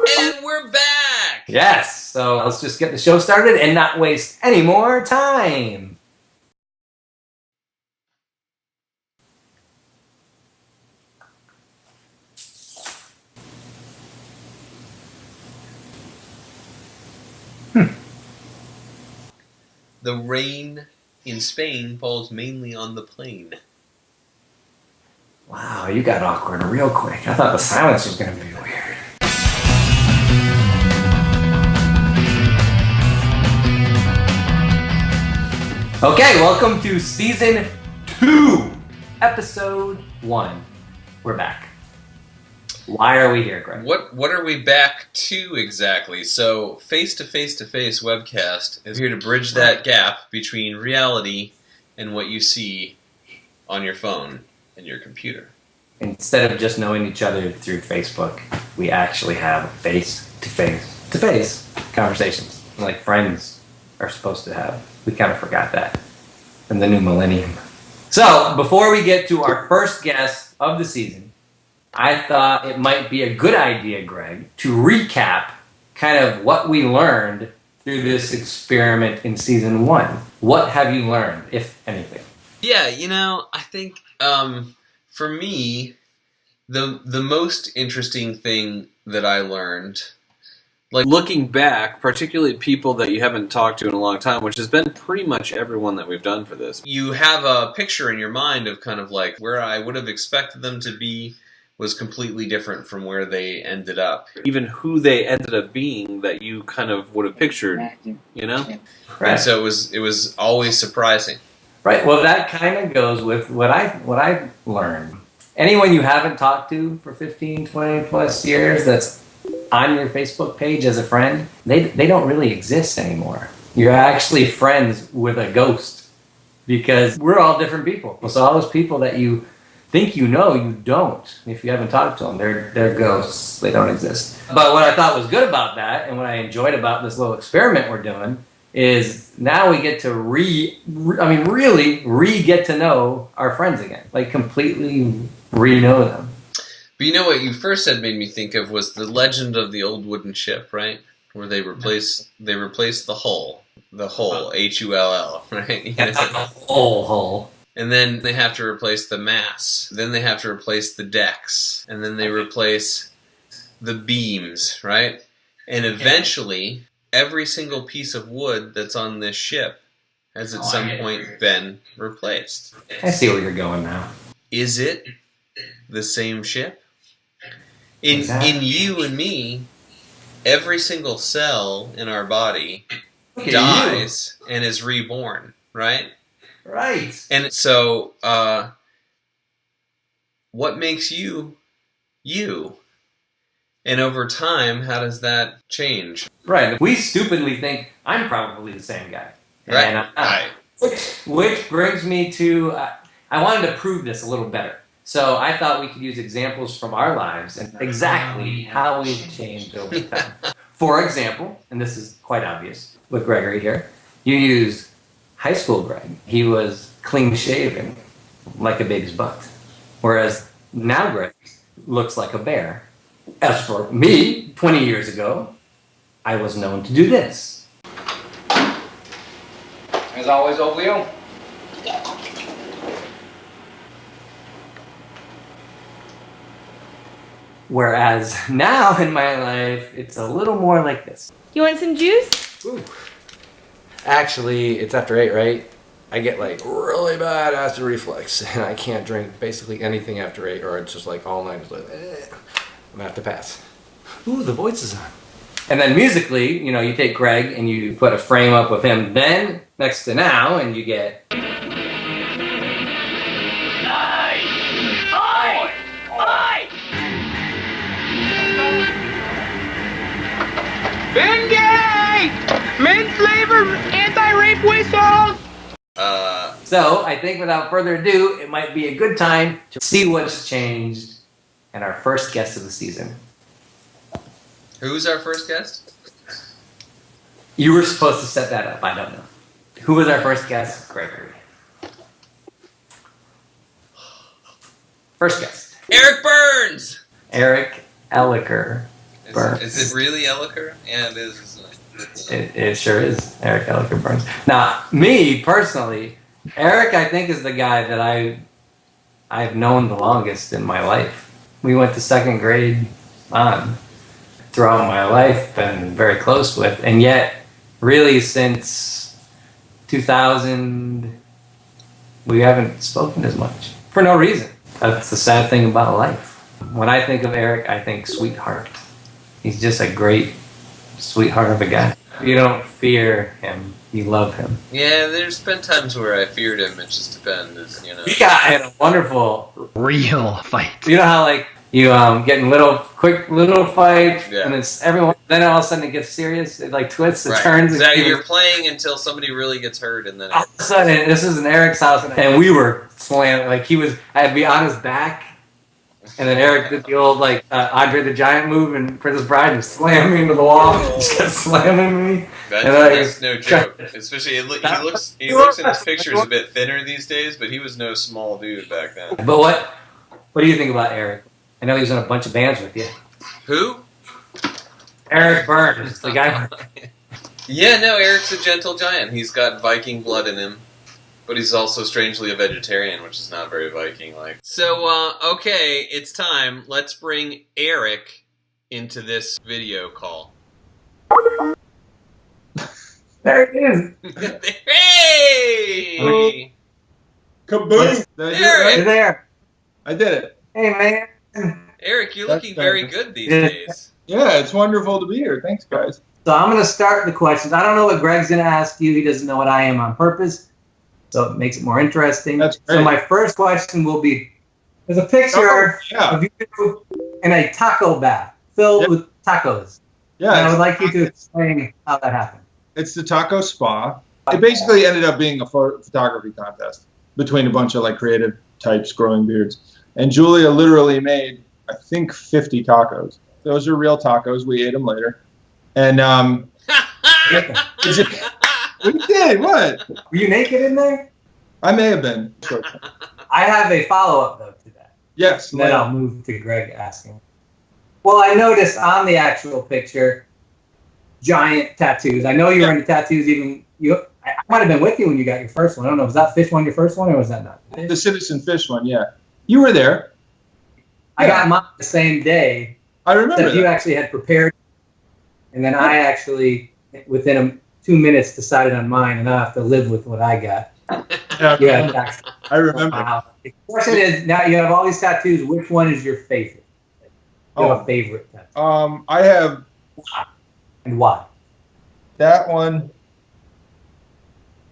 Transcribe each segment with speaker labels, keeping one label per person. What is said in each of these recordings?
Speaker 1: And we're back!
Speaker 2: Yes, so let's just get the show started and not waste any more time.
Speaker 1: The rain in Spain falls mainly on the plain.
Speaker 2: Wow, you got awkward real quick. I thought the silence was going to be weird. Okay, welcome to Season 2, Episode 1. We're back. Why are we here, Greg?
Speaker 1: What are we back to exactly? So, face-to-face-to-face webcast is here to bridge that gap between reality and what you see on your phone and your computer.
Speaker 2: Instead of just knowing each other through Facebook, we actually have face-to-face conversations, like friends are supposed to have. We kind of forgot that in the new millennium. So, before we get to our first guest of the season, I thought it might be a good idea, Greg, to recap kind of what we learned through this experiment in Season 1. What have you learned, if anything?
Speaker 1: Yeah, I think for me, the most interesting thing that I learned, like looking back, particularly people that you haven't talked to in a long time, which has been pretty much everyone that we've done for this, you have a picture in your mind of kind of like where I would have expected them to be was completely different from where they ended up. Even who they ended up being that you kind of would have pictured, Right. And so it was always surprising.
Speaker 2: Right. Well, that kind of goes with what I learned. Anyone you haven't talked to for 15, 20 plus years that's on your Facebook page as a friend, they don't really exist anymore. You're actually friends with a ghost because we're all different people. So all those people that you think you know, you don't. If you haven't talked to them, they're ghosts. They don't exist. But what I thought was good about that and what I enjoyed about this little experiment we're doing is now we get to really get to know our friends again. Like completely re-know them.
Speaker 1: But you know what you first said made me think of was the legend of the old wooden ship, right? Where they replace the hull. The hull, Hull, right?
Speaker 2: That's like the whole hull.
Speaker 1: And then they have to replace the mass. Then they have to replace the decks. And then they replace the beams, right? And eventually, every single piece of wood that's on this ship has at some point been replaced.
Speaker 2: I see where you're going now.
Speaker 1: Is it the same ship? In you and me, every single cell in our body dies and is reborn, right?
Speaker 2: Right.
Speaker 1: And so, what makes you, you? And over time, how does that change?
Speaker 2: Right. We stupidly think I'm probably the same guy.
Speaker 1: Right.
Speaker 2: And
Speaker 1: Right.
Speaker 2: Which brings me to, I wanted to prove this a little better. So I thought we could use examples from our lives and exactly how we've changed over time. For example, and this is quite obvious with Gregory here, you use high school Greg. He was clean shaven, like a baby's butt. Whereas now Greg looks like a bear. As for me, 20 years ago, I was known to do this.
Speaker 3: As always, old Leo.
Speaker 2: Whereas now in my life, it's a little more like this.
Speaker 4: You want some juice?
Speaker 3: Ooh. Actually, it's after 8, right? I get like really bad acid reflux, and I can't drink basically anything after 8, or it's just like all night. It's like, I'm gonna have to pass. Ooh, the voice is on.
Speaker 2: And then musically, you take Greg and you put a frame up of him then next to now, and you get.
Speaker 5: Bengay! Mint-flavored anti-rape whistles!
Speaker 2: So, I think without further ado, it might be a good time to see what's changed and our first guest of the season.
Speaker 1: Who's our first guest?
Speaker 2: You were supposed to set that up, I don't know. Who was our first guest? Gregory. First guest.
Speaker 1: Eric Berns!
Speaker 2: Eric Elicker. Berns.
Speaker 1: Is it really Elicker? Yeah, it is.
Speaker 2: It sure is Eric Elicker Berns. Now, me personally, Eric, I think, is the guy that I've known the longest in my life. We went to second grade on throughout my life, been very close with, and yet, really, since 2000, we haven't spoken as much for no reason. That's the sad thing about life. When I think of Eric, I think sweetheart. He's just a great sweetheart of a guy. You don't fear him, you love him.
Speaker 1: Yeah, there's been times where I feared him. It just depends, you know.
Speaker 2: We got in a wonderful
Speaker 4: real fight.
Speaker 2: You know how like you get in quick little fight,
Speaker 1: Yeah.
Speaker 2: and it's everyone. Then all of a sudden it gets serious. It like twists, it
Speaker 1: Right.
Speaker 2: turns.
Speaker 1: Exactly. You're playing until somebody really gets hurt, and then
Speaker 2: All of a sudden, this is in Eric's house, and we were slamming. Like he was, I'd be on his back, and then Eric did the old like Andre the Giant move in Princess Bride and slammed me into the wall. Just kept slamming me.
Speaker 1: that's no joke. Especially he looks in his pictures a bit thinner these days, but he was no small dude back then.
Speaker 2: But what do you think about Eric? I know he was in a bunch of bands with you.
Speaker 1: Who?
Speaker 2: Eric Berns, the guy.
Speaker 1: Yeah, no, Eric's a gentle giant. He's got Viking blood in him, but he's also strangely a vegetarian, which is not very Viking-like. So, okay, it's time. Let's bring Eric into this video call.
Speaker 2: There it is.
Speaker 1: Hey!
Speaker 6: Kaboom!
Speaker 1: Eric!
Speaker 2: You're there.
Speaker 6: I did it.
Speaker 2: Hey, man.
Speaker 1: Eric, you're
Speaker 6: That's
Speaker 1: looking very
Speaker 6: better.
Speaker 1: good these days.
Speaker 6: Yeah, it's wonderful to be here. Thanks, guys.
Speaker 2: So I'm going to start the questions. I don't know what Greg's going to ask you. He doesn't know what I am on purpose, so it makes it more interesting.
Speaker 6: That's
Speaker 2: So
Speaker 6: great.
Speaker 2: my first question will be, there's a picture
Speaker 6: Yeah,
Speaker 2: of you in a taco bath filled with tacos. And I
Speaker 6: yeah.
Speaker 2: would like you to explain how that happened.
Speaker 6: It's the taco spa. It basically ended up being a photography contest between a bunch of like creative types growing beards. And Julia literally made, I think, 50 tacos. Those are real tacos. We ate them later. And we did. What?
Speaker 2: Were you naked in there?
Speaker 6: I may have been.
Speaker 2: I have a follow-up, though, to that.
Speaker 6: Yes.
Speaker 2: And then I'll move to Greg asking. Well, I noticed on the actual picture, giant tattoos. I know you were into tattoos even. I might have been with you when you got your first one. I don't know. Was that fish one your first one, or was that not?
Speaker 6: The Citizen Fish one, yeah. You were there.
Speaker 2: I got mine the same day.
Speaker 6: I remember
Speaker 2: That you
Speaker 6: that.
Speaker 2: actually had prepared. And then I actually, within 2 minutes, decided on mine, and I have to live with what I got.
Speaker 6: Yeah,
Speaker 2: You had actually.
Speaker 6: I remember.
Speaker 2: Wow. The question is, now you have all these tattoos. Which one is your favorite? You have a favorite tattoo.
Speaker 6: I have
Speaker 2: And why?
Speaker 6: that one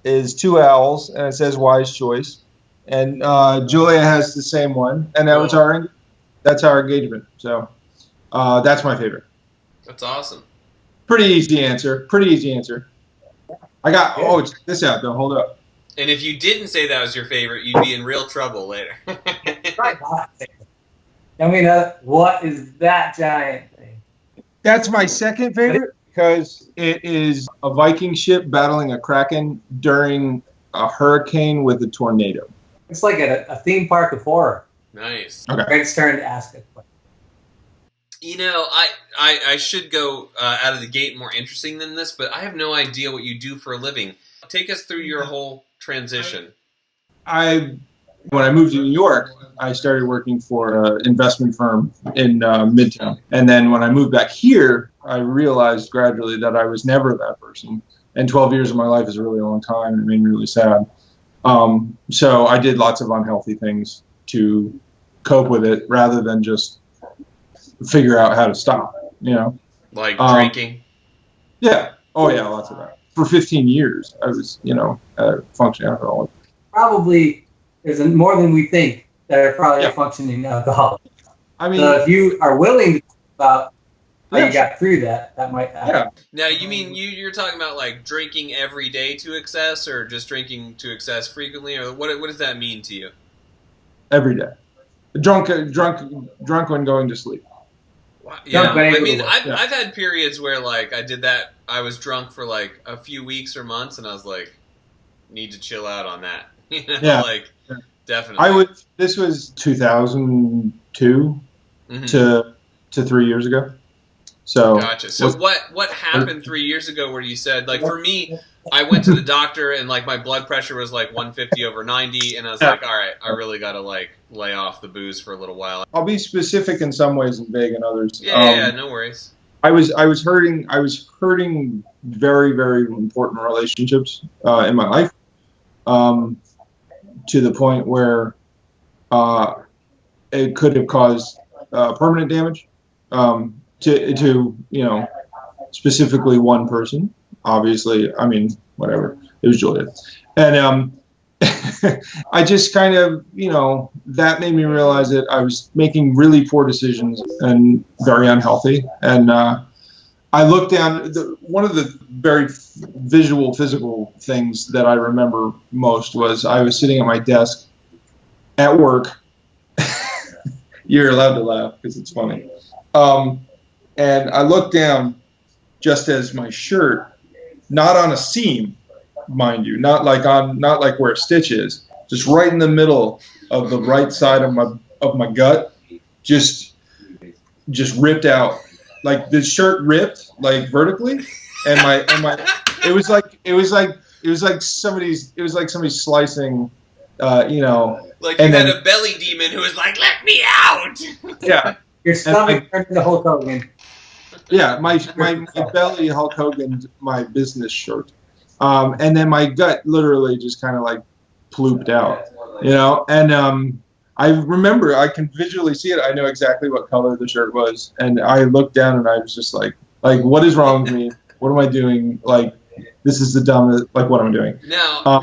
Speaker 6: is 2 owls, and it says wise choice. And Julia has the same one, and that was that's our engagement. So that's my favorite.
Speaker 1: That's awesome.
Speaker 6: Pretty easy answer. I got check this out though. Hold up.
Speaker 1: And if you didn't say that was your favorite, you'd be in real trouble later.
Speaker 2: I mean, what is that giant thing?
Speaker 6: That's my second favorite because it is a Viking ship battling a kraken during a hurricane with a tornado.
Speaker 2: It's like a theme park of horror.
Speaker 1: Nice.
Speaker 6: Okay.
Speaker 2: Greg's turn to ask a question.
Speaker 1: You know, I should go out of the gate more interesting than this, but I have no idea what you do for a living. Take us through your whole transition.
Speaker 6: When I moved to New York, I started working for an investment firm in Midtown. And then when I moved back here, I realized gradually that I was never that person. And 12 years of my life is a really long time. It made me really sad. So I did lots of unhealthy things to cope with it rather than just figure out how to stop, you know?
Speaker 1: Like drinking?
Speaker 6: Yeah. Oh, yeah, lots of that. For 15 years, I was, a functioning alcoholic.
Speaker 2: Probably there's more than we think that are probably a functioning alcoholic.
Speaker 6: I mean,
Speaker 2: So if you are willing to talk about how
Speaker 6: Yeah.
Speaker 2: you got through that, that might happen.
Speaker 6: yeah.
Speaker 1: Now, you mean you're talking about like drinking every day to excess, or just drinking to excess frequently, or what does that mean to you?
Speaker 6: Every day. Drunk when going to sleep.
Speaker 1: Wow. Yeah,
Speaker 2: Drunk when
Speaker 1: I
Speaker 2: able
Speaker 1: mean,
Speaker 2: to work,
Speaker 1: I've had periods where like I did that. I was drunk for like a few weeks or months, and I was like, need to chill out on that. You know,
Speaker 6: Yeah.
Speaker 1: like definitely.
Speaker 6: This was 2002
Speaker 1: Mhm.
Speaker 6: to 3 years ago. So
Speaker 1: gotcha. So what happened 3 years ago where you said, like, for me, I went to the doctor and like my blood pressure was like 150/90, and I was like, all right, I really got to like lay off the booze for a little while.
Speaker 6: I'll be specific in some ways and vague in others.
Speaker 1: Yeah, no worries.
Speaker 6: I was hurting very, very important relationships in my life, to the point where it could have caused permanent damage to specifically one person. Obviously, I mean, whatever. It was Julia, and I just kind of, that made me realize that I was making really poor decisions and very unhealthy. And I looked down. One of the very visual, physical things that I remember most was I was sitting at my desk at work. You're allowed to laugh because it's funny. And I looked down just as my shirt, not on a seam, mind you, not like where a stitch is, just right in the middle of the right side of my gut, just ripped out. Like the shirt ripped like vertically, and my it was like somebody slicing, Like you
Speaker 1: had a belly demon who was like, "Let me out!"
Speaker 6: Yeah,
Speaker 2: your stomach turned into Hulk Hogan.
Speaker 6: Yeah, my belly Hulk Hogan'd my business shirt, and then my gut literally just kind of like plooped out, And I remember, I can visually see it. I know exactly what color the shirt was, and I looked down and I was just like, what is wrong with me? What am I doing? Like, this is the dumbest. Like, what am I doing?
Speaker 1: Now,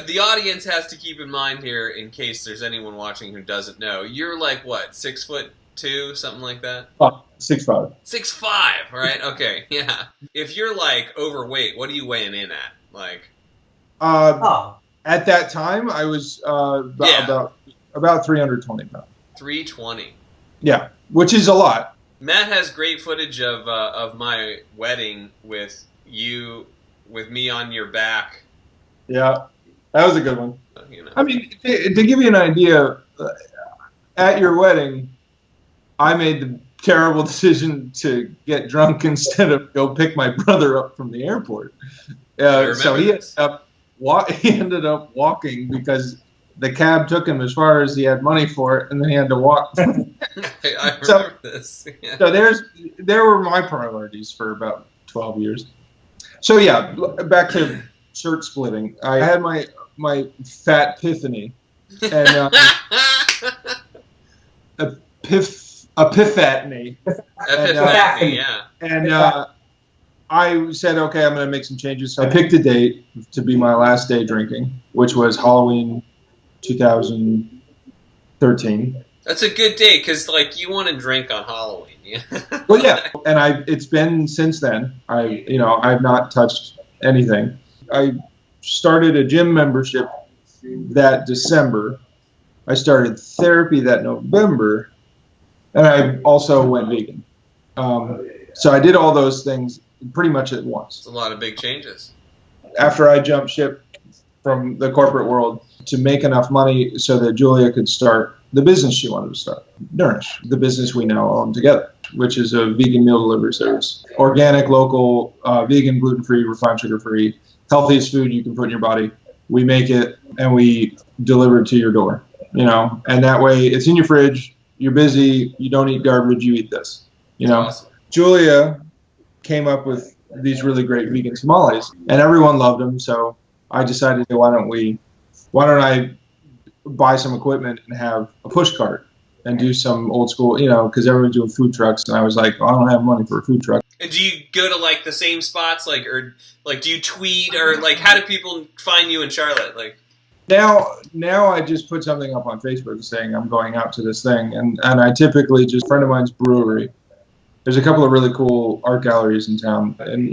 Speaker 1: the audience has to keep in mind here, in case there's anyone watching who doesn't know, you're like what, 6'2", something like that?
Speaker 6: 6'5".
Speaker 1: 6'5", right? Okay, yeah. If you're like overweight, what are you weighing in at? Like,
Speaker 6: at that time, I was about 320 pounds.
Speaker 1: 320.
Speaker 6: Yeah, which is a lot.
Speaker 1: Matt has great footage of my wedding with me on your back.
Speaker 6: Yeah, that was a good one. I mean, to give you an idea, at your wedding, I made the terrible decision to get drunk instead of go pick my brother up from the airport. So he ended up walking because the cab took him as far as he had money for it, and then he had to walk.
Speaker 1: I remember this. Yeah.
Speaker 6: So there were my priorities for about 12 years. So yeah, back to shirt splitting. I had my fat epiphany, and epiphany.
Speaker 1: Epiphany, yeah.
Speaker 6: And I said, okay, I'm going to make some changes. So I picked a date to be my last day drinking, which was Halloween 2013.
Speaker 1: That's a good day because, like, you want to drink on Halloween. Yeah.
Speaker 6: Well, yeah, and it's been since then. I've not touched anything. I started a gym membership that December. I started therapy that November, and I also went vegan. So I did all those things pretty much at once.
Speaker 1: It's a lot of big changes.
Speaker 6: After I jumped ship from the corporate world to make enough money so that Julia could start the business she wanted to start, Nourish, the business we now own together, which is a vegan meal delivery service. Organic, local, vegan, gluten-free, refined sugar-free, healthiest food you can put in your body. We make it and we deliver it to your door, and that way it's in your fridge. You're busy. You don't eat garbage. You eat this,
Speaker 1: Awesome.
Speaker 6: Julia came up with these really great vegan tamales, and everyone loved them. So I decided, why don't I buy some equipment and have a push cart and do some old school, because everyone's doing food trucks, and I was like, well, I don't have money for a food truck.
Speaker 1: And do you go to like the same spots, or do you tweet, or like how do people find you in Charlotte? Like
Speaker 6: now I just put something up on Facebook saying I'm going out to this thing, and I typically just, a friend of mine's brewery. There's a couple of really cool art galleries in town, and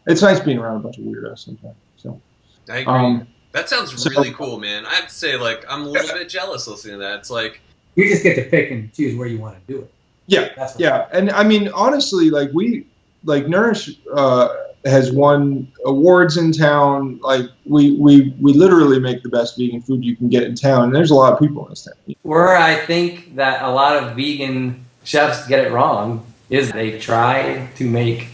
Speaker 6: it's nice being around a bunch of weirdos sometimes. So
Speaker 1: I agree. That sounds really cool, man. I have to say, like, I'm a little bit jealous listening to that. It's like
Speaker 2: you just get to pick and choose where you want to do it.
Speaker 6: Yeah, and I mean, honestly, like Nourish has won awards in town. Like we literally make the best vegan food you can get in town, and there's a lot of people in this town.
Speaker 2: Where I think that a lot of vegan chefs get it wrong is they try to make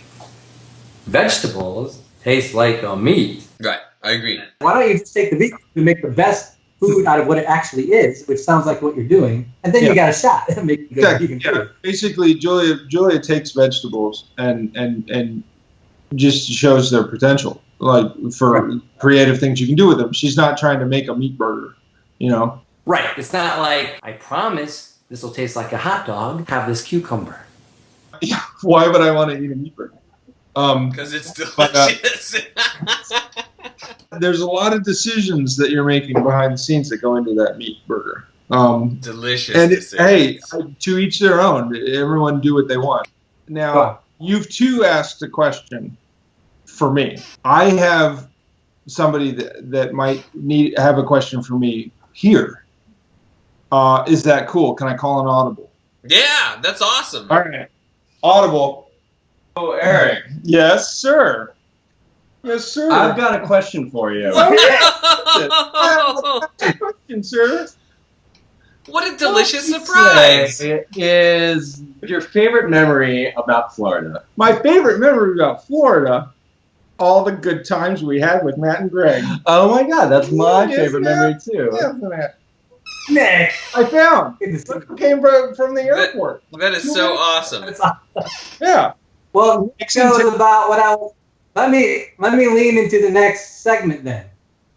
Speaker 2: vegetables taste like a meat.
Speaker 1: Right, I agree.
Speaker 4: Why don't you just take the vegan and make the best food out of what it actually is, which sounds like what you're doing, and then you got a shot at making good vegan food.
Speaker 6: Basically, Julia takes vegetables and just shows their potential, like for creative things you can do with them. She's not trying to make a meat burger, you know.
Speaker 2: Right. It's not like, I promise this will taste like a hot dog. Have this cucumber.
Speaker 6: Yeah, why would I want to eat a meat burger?
Speaker 1: Because it's delicious.
Speaker 6: There's a lot of decisions that you're making behind the scenes that go into that meat burger.
Speaker 1: Delicious.
Speaker 6: And
Speaker 1: decisions.
Speaker 6: hey, to each their own. Everyone do what they want. Now, you've too asked a question for me. I have somebody that might have a question for me here. Is that cool? Can I call an audible?
Speaker 1: Yeah, that's awesome.
Speaker 6: All right. Audible.
Speaker 7: Oh, Eric.
Speaker 6: Yes, sir. Yes, sir.
Speaker 7: I've got a question for you.
Speaker 6: Question, sir.
Speaker 1: What a delicious surprise.
Speaker 7: Is your favorite memory about Florida?
Speaker 6: My favorite memory about Florida, all the good times we had with Matt and Greg.
Speaker 7: Oh my God, that's my
Speaker 6: Yes,
Speaker 7: favorite
Speaker 6: Matt.
Speaker 7: memory too.
Speaker 6: Yeah, Matt.
Speaker 4: Nick.
Speaker 6: I found. It came from the airport.
Speaker 1: That is so awesome.
Speaker 6: Yeah.
Speaker 4: Well, Nick knows about what I was. Let me lean into the next segment then,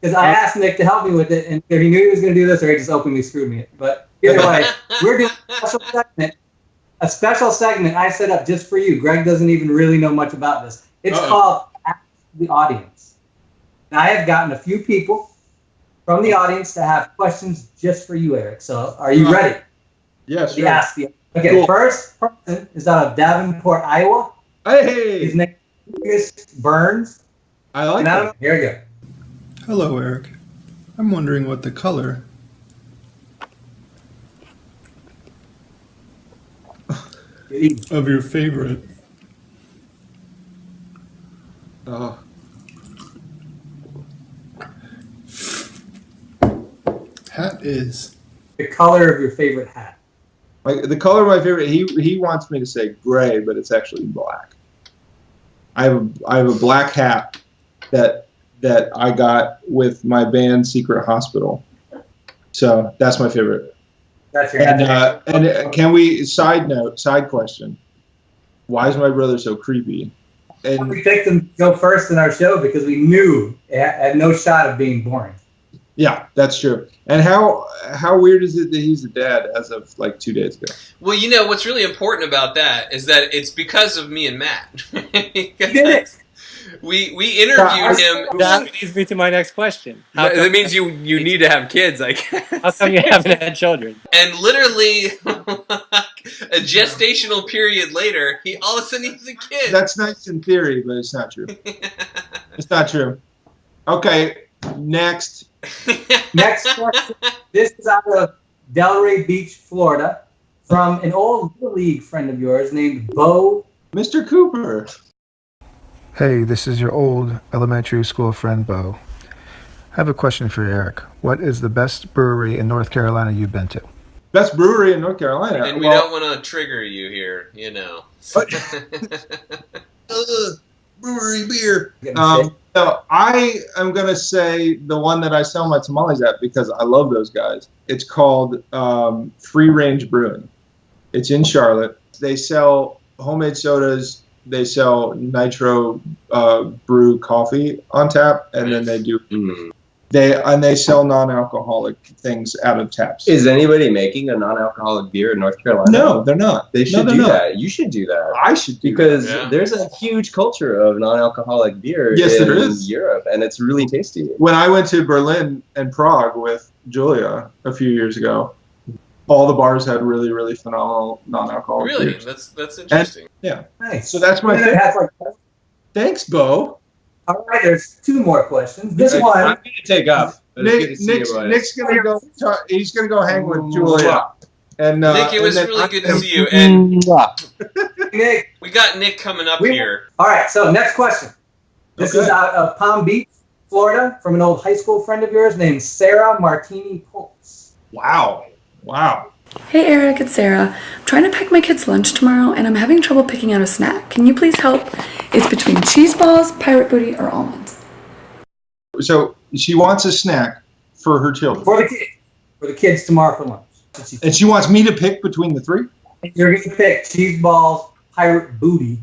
Speaker 4: because I asked Nick to help me with it, and either he knew he was going to do this, or he just openly screwed me. But either way, we're doing a special segment I set up just for you. Greg doesn't even really know much about this. It's called Ask the Audience. Now, I have gotten a few people from the audience to have questions just for you, Eric. So, are you ready?
Speaker 6: Yes.
Speaker 4: The Ask the. Okay,
Speaker 6: Cool.
Speaker 4: First person is out of Davenport, Iowa.
Speaker 6: Hey.
Speaker 4: His name is Berns.
Speaker 6: I like
Speaker 4: Now,
Speaker 6: that.
Speaker 4: here we go.
Speaker 8: Hello, Eric. I'm wondering what the color of your favorite hat is.
Speaker 4: The color of your favorite hat.
Speaker 6: Like the color of my favorite. He wants me to say gray, but it's actually black. I have a black hat that I got with my band Secret Hospital. So that's my favorite.
Speaker 4: That's your
Speaker 6: And can we side question? Why is my brother so creepy? And
Speaker 4: we picked him to go first in our show because we knew it had no shot of being boring.
Speaker 6: yeah, that's true. And how weird is it that he's a dad as of like 2 days ago?
Speaker 1: Well, you know, what's really important about that is that it's because of me and Matt. We interviewed him.
Speaker 9: That leads me to my next question.
Speaker 3: That means you need to have kids, I guess.
Speaker 9: How come you haven't had children?
Speaker 1: And literally a gestational period later, all of a sudden he's a kid.
Speaker 6: That's nice in theory, but it's not true. It's not true. Okay, next.
Speaker 4: Next question. This is out of Delray Beach, Florida, from an old Little League friend of yours named Bo.
Speaker 6: Mr. Cooper.
Speaker 8: Hey, this is your old elementary school friend, Bo. I have a question for Eric. What is the best brewery in North Carolina you've been to?
Speaker 6: Best brewery in North Carolina.
Speaker 1: And we don't want to trigger you here, you know.
Speaker 6: Brewery beer. So I am going to say the one that I sell my tamales at because I love those guys. It's called Free Range Brewing. It's in Charlotte. They sell homemade sodas. They sell nitro brew coffee on tap, and then they do they sell non-alcoholic things out of taps.
Speaker 7: Is anybody making a non-alcoholic beer in North Carolina?
Speaker 6: No, they're not.
Speaker 7: They should do that. You should do that.
Speaker 6: I should do
Speaker 7: because
Speaker 6: that.
Speaker 7: there's a huge culture of non-alcoholic beer
Speaker 6: Yes,
Speaker 7: in
Speaker 6: there is.
Speaker 7: Europe, and it's really tasty.
Speaker 6: When I went to Berlin and Prague with Julia a few years ago, all the bars had really, really phenomenal non-alcoholic
Speaker 1: Really?
Speaker 6: beers.
Speaker 1: That's interesting.
Speaker 6: And, yeah.
Speaker 4: Nice.
Speaker 6: So that's my favorite. Thanks, Bo.
Speaker 4: All right, there's two more questions. This
Speaker 7: I'm
Speaker 4: one.
Speaker 7: going to take up.
Speaker 6: Nick's gonna go. He's gonna go hang with Julia. And
Speaker 1: Nick, it was
Speaker 6: and then
Speaker 1: really good to
Speaker 6: I'm-
Speaker 1: see you. And
Speaker 4: Nick.
Speaker 1: we got Nick coming up here.
Speaker 4: All right, so next question. This is out of Palm Beach, Florida, from an old high school friend of yours named Sarah Martini Pulse.
Speaker 6: Wow.
Speaker 10: Hey Eric, it's Sarah. I'm trying to pack my kids' lunch tomorrow and I'm having trouble picking out a snack. Can you please help? It's between cheese balls, pirate booty, or almonds.
Speaker 6: So she wants a snack for her children.
Speaker 4: For the kids tomorrow for lunch.
Speaker 6: And she wants me to pick between the three?
Speaker 4: You're going to pick cheese balls, pirate booty,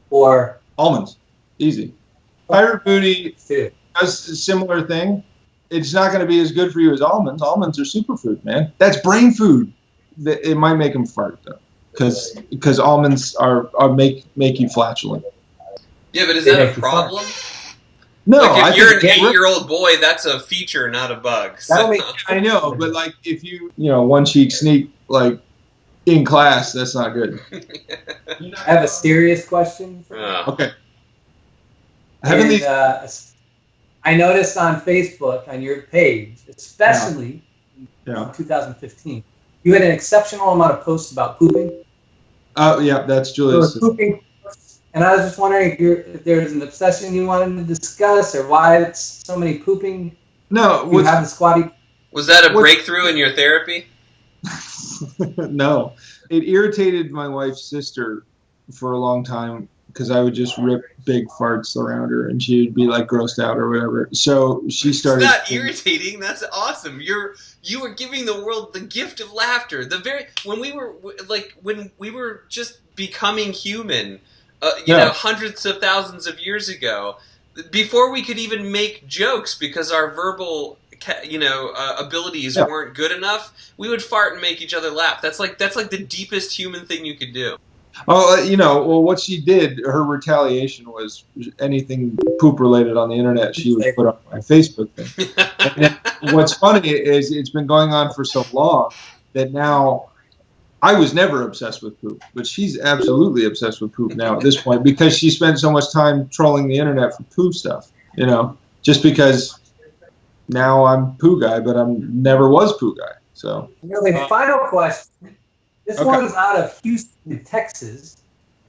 Speaker 4: or
Speaker 6: almonds. Easy. Pirate booty does a similar thing. It's not going to be as good for you as almonds. Almonds are superfood, man. That's brain food. It might make them fart though, because almonds are make you flatulent.
Speaker 1: Yeah, but is that a problem?
Speaker 6: No,
Speaker 1: like if you're an 8-year-old boy, that's a feature, not a bug. So.
Speaker 6: I know, but like if you one cheek sneak like in class, that's not good.
Speaker 4: I have a serious question.
Speaker 6: Okay.
Speaker 4: I noticed on Facebook, on your page, especially in 2015, you had an exceptional amount of posts about pooping.
Speaker 6: Oh, yeah, that's Julia's.
Speaker 4: Pooping. And I was just wondering if there was an obsession you wanted to discuss, or why it's so many pooping.
Speaker 6: No.
Speaker 4: You have the squatty.
Speaker 1: Was that a breakthrough in your therapy?
Speaker 6: No. It irritated my wife's sister for a long time because I would just rip big farts around her and she would be like grossed out or whatever. So she started.
Speaker 1: It's not irritating. That's awesome. You were giving the world the gift of laughter. When we were just becoming human, hundreds of thousands of years ago, before we could even make jokes because our verbal abilities weren't good enough, we would fart and make each other laugh. That's like the deepest human thing you could do.
Speaker 6: Oh, what she did, her retaliation was anything poop related on the internet she would put on my Facebook thing. And what's funny is it's been going on for so long that now I was never obsessed with poop, but she's absolutely obsessed with poop now at this point because she spends so much time trolling the internet for poop stuff, just because now I'm poo guy, but I never was poo guy. So
Speaker 4: really, final question. This one's out of Houston, Texas,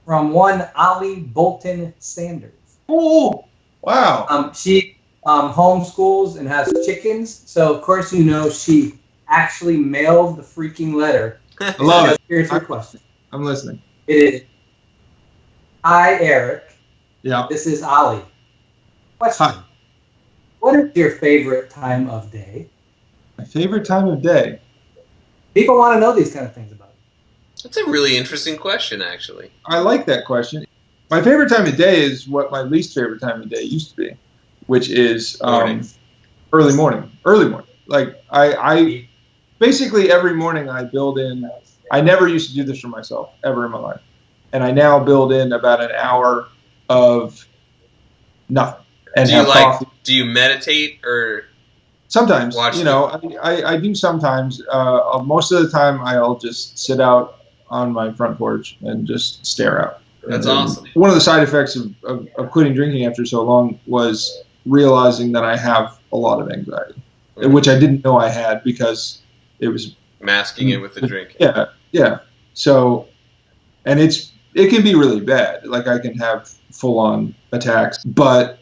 Speaker 4: from one Ollie Bolton Sanders.
Speaker 6: Oh, wow.
Speaker 4: She homeschools and has chickens, so of course she actually mailed the freaking letter.
Speaker 6: I love it.
Speaker 4: Here's your question.
Speaker 6: I'm listening.
Speaker 4: It is, hi, Eric.
Speaker 6: Yeah.
Speaker 4: This is Ollie. Question.
Speaker 6: Hi.
Speaker 4: What is your favorite time of day?
Speaker 6: My favorite time of day?
Speaker 4: People want to know these kind of things about it.
Speaker 1: That's a really interesting question, actually.
Speaker 6: I like that question. My favorite time of day is what my least favorite time of day used to be, which is early morning. Like I basically every morning I build in. I never used to do this for myself ever in my life, and I now build in about an hour of nothing. And
Speaker 1: do you meditate or?
Speaker 6: Sometimes, I do sometimes. Most of the time, I'll just sit out on my front porch and just stare out.
Speaker 1: That's awesome.
Speaker 6: One of the side effects of quitting drinking after so long was realizing that I have a lot of anxiety, which I didn't know I had because it was
Speaker 1: masking it with the drink.
Speaker 6: Yeah. So, and it can be really bad. Like I can have full-on attacks, but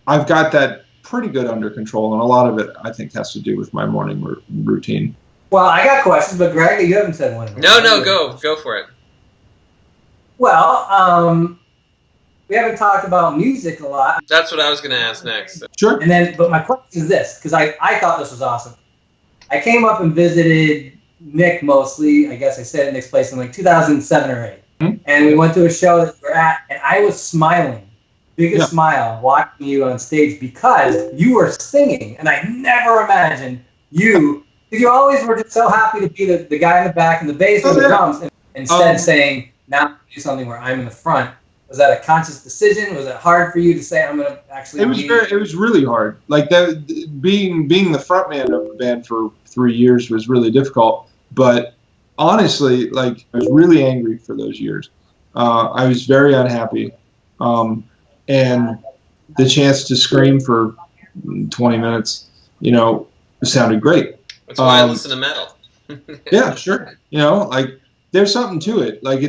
Speaker 6: I've got that pretty good under control, and a lot of it I think has to do with my morning routine.
Speaker 4: Well, I got questions, but Greg, you haven't said one.
Speaker 1: No, go for it.
Speaker 4: Well, we haven't talked about music a lot.
Speaker 1: That's what I was going to ask next. So.
Speaker 6: Sure.
Speaker 4: But my question is this, because I thought this was awesome. I came up and visited Nick mostly. I guess I stayed at Nick's place in like 2007 or 8. Mm-hmm. And we went to a show that we were at, and I was smiling. Biggest smile watching you on stage because you were singing, and I never imagined you always were just so happy to be the guy in the back and the bass and the drums, and instead saying, now do something where I'm in the front. Was that a conscious decision? Was it hard for you to say, I'm going to actually
Speaker 6: It was really hard. Like being the front man of the band for 3 years was really difficult, but honestly, like I was really angry for those years. I was very unhappy. And the chance to scream for 20 minutes, sounded great.
Speaker 1: That's why I listen to metal.
Speaker 6: Yeah, sure. Like there's something to it. Like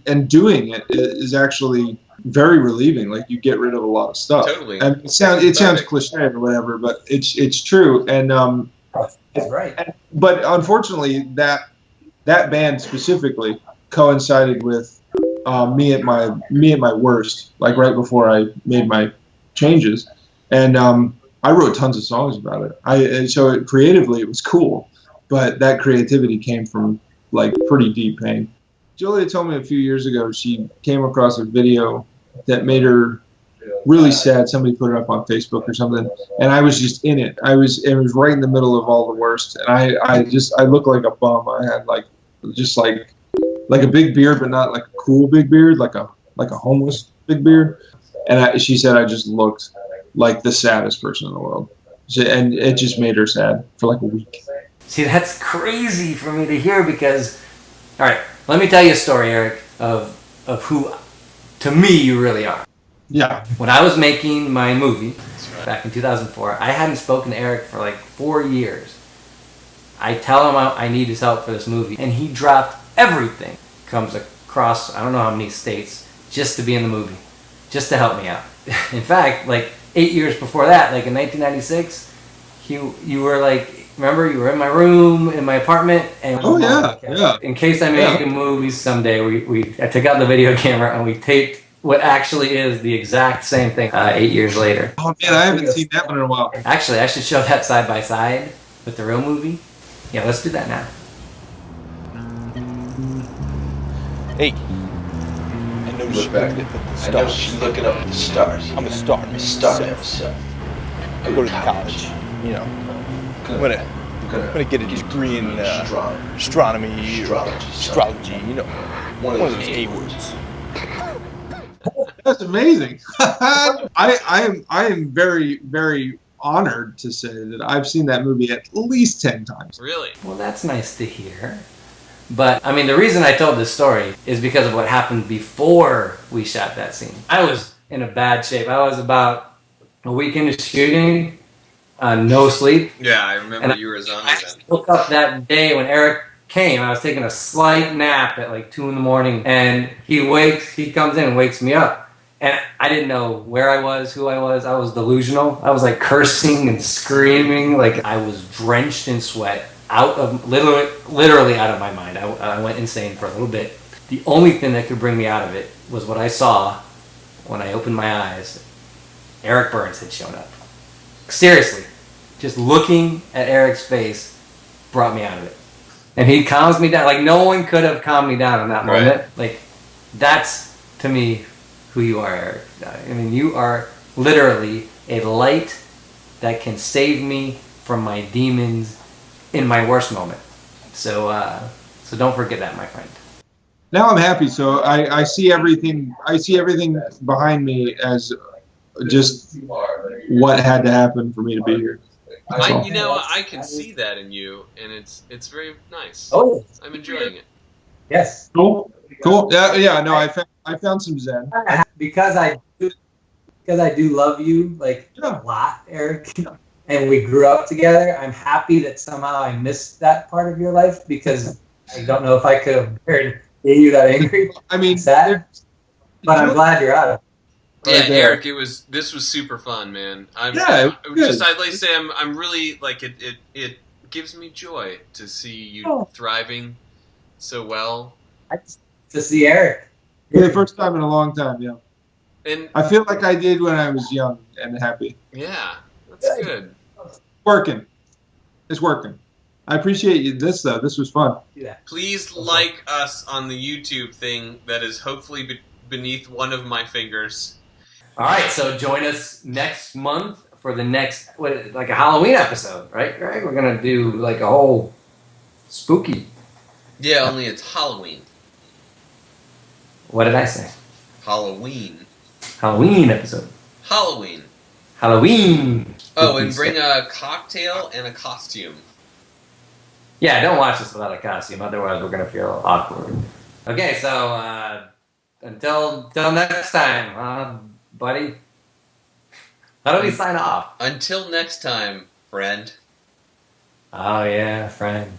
Speaker 6: and doing it is actually very relieving. Like you get rid of a lot of stuff.
Speaker 1: Totally.
Speaker 6: And it sounds cliche or whatever, but it's true. And
Speaker 4: That's right.
Speaker 6: But unfortunately, that band specifically coincided with me at my worst, like right before I made my changes, and I wrote tons of songs about it. Creatively it was cool, but that creativity came from like pretty deep pain. Julia told me a few years ago she came across a video that made her really sad. Somebody put it up on Facebook or something, and I was just in it. It was right in the middle of all the worst, and I looked like a bum. I had like a big beard, but not like a cool big beard, like a homeless big beard. And she said I just looked like the saddest person in the world, and it just made her sad for like a week.
Speaker 2: See, that's crazy for me to hear because, all right, let me tell you a story, Eric, of who, to me, you really are.
Speaker 6: Yeah.
Speaker 2: When I was making my movie back in 2004, I hadn't spoken to Eric for like 4 years. I tell him I need his help for this movie, and he dropped everything, comes across I don't know how many states, just to be in the movie, just to help me out. In fact, like 8 years before that, like in 1996, you were like, remember, you were in my room, in my apartment, and
Speaker 6: yeah.
Speaker 2: In case I make a movie someday, I took out the video camera and we taped what actually is the exact same thing 8 years later.
Speaker 6: Oh man, I haven't seen that one in a while.
Speaker 2: Actually, I should show that side by side with the real movie. Yeah, let's do that now.
Speaker 11: Hey, I know she's looking up at the stars. I know she's looking up at the stars. I'm a star. I'm a star myself. I go to college, you know. I'm gonna get a degree in astronomy, astrology, you know, one of those A words.
Speaker 6: That's amazing. I am very, very honored to say that I've seen that movie at least 10 times.
Speaker 1: Really?
Speaker 2: Well, that's nice to hear. But, I mean, the reason I told this story is because of what happened before we shot that scene. I was in a bad shape. I was about a week into shooting, no sleep.
Speaker 1: Yeah, I remember you were a zombie then.
Speaker 2: I woke up that day when Eric came. I was taking a slight nap at like 2 a.m, and he comes in and wakes me up. And I didn't know where I was, who I was. I was delusional. I was like cursing and screaming. Like I was drenched in sweat, literally out of my mind. I went insane for a little bit. The only thing that could bring me out of it was what I saw when I opened my eyes. Eric Berns had shown up. Seriously, just looking at Eric's face brought me out of it. And he calms me down. Like no one could have calmed me down in that moment. Right. Like that's, to me, who you are, Eric. I mean, you are literally a light that can save me from my demons in my worst moment. So don't forget that, my friend.
Speaker 6: Now I'm happy. So I see everything. I see everything behind me as just what had to happen for me to be here.
Speaker 1: I can see that in you, and it's very nice.
Speaker 4: Oh,
Speaker 1: I'm enjoying it.
Speaker 4: Yes.
Speaker 6: Cool. Yeah. No, I found some zen.
Speaker 4: Because I do love you like a lot, Eric, and we grew up together. I'm happy that somehow I missed that part of your life because I don't know if I could have bared you that angry.
Speaker 6: I mean,
Speaker 4: sad, but I'm glad you're out of it.
Speaker 1: Yeah, Eric, this was super fun, man. I'd like to say I'm really like it gives me joy to see you thriving so well.
Speaker 4: To see Eric.
Speaker 6: For the first time in a long time, yeah.
Speaker 1: And
Speaker 6: I feel like I did when I was young and happy.
Speaker 1: Yeah, that's good. It's working.
Speaker 6: I appreciate this though. This was fun.
Speaker 4: Yeah.
Speaker 1: Please like us on the YouTube thing that is hopefully beneath one of my fingers.
Speaker 2: All right, so join us next month for the next like a Halloween episode, right? We're gonna do like a whole spooky.
Speaker 1: Yeah, only it's Halloween.
Speaker 2: What did I say?
Speaker 1: Halloween.
Speaker 2: Halloween episode.
Speaker 1: Halloween.
Speaker 2: Oh,
Speaker 1: and bring a cocktail and a costume.
Speaker 2: Yeah, don't watch this without a costume, otherwise we're gonna feel awkward. Okay, so until next time, buddy. How do we sign off?
Speaker 1: Until next time, friend.
Speaker 2: Oh yeah, friend.